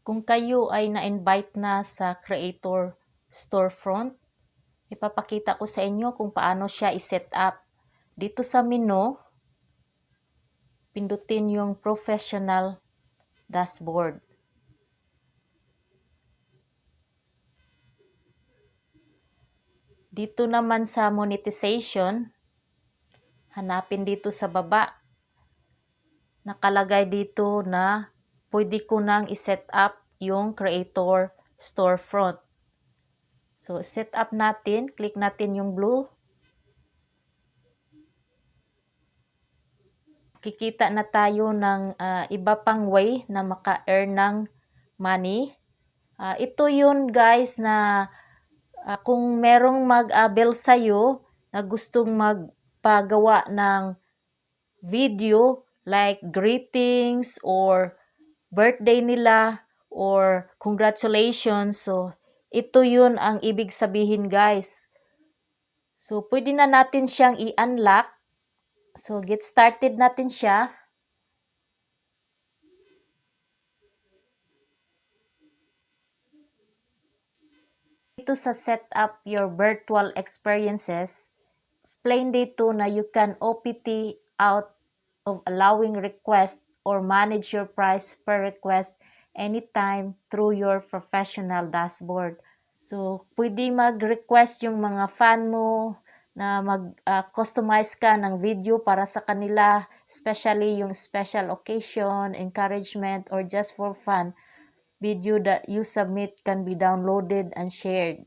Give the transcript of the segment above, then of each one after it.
Kung kayo ay na-invite na sa Creator Storefront, ipapakita ko sa inyo kung paano siya i-set up. Dito sa menu, pindutin yung Professional Dashboard. Dito naman sa monetization, hanapin dito sa baba. Nakalagay dito na pwede ko nang i-set up yung Creator Storefront. So, set up natin. Click natin yung blue. Kikita na tayo ng iba pang way na maka-earn ng money. Ito yun guys na kung merong mag-abel sa'yo na gustong magpagawa ng video like greetings or birthday nila or congratulations. So, ito yun ang ibig sabihin guys. So, pwede na natin siyang i-unlock. So, get started natin siya. Dito sa set up your virtual experiences, explain dito na you can OPT out of allowing request or manage your price per request anytime through your professional dashboard. So, pwede mag-request yung mga fan mo na mag-customize ka ng video para sa kanila, especially yung special occasion, encouragement, or just for fun. Video that you submit can be downloaded and shared.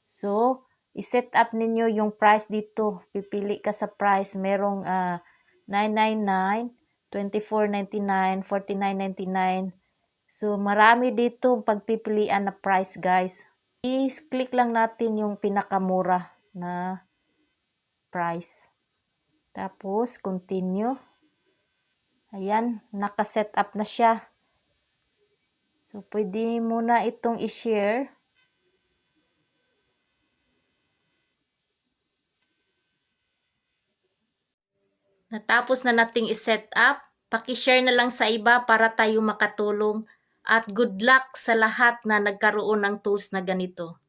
So, i-set up ninyo yung price dito. Pipili ka sa price. Merong $9.99, $24.99, $49.99. So, marami dito pagpipilian na price guys. I-click lang natin yung pinakamura na price. Tapos, continue. Ayan, naka-set up na siya. So, pwede muna itong i-share. Natapos na nating i-set up, paki-share na lang sa iba para tayo makatulong. At good luck sa lahat na nagkaroon ng tools na ganito.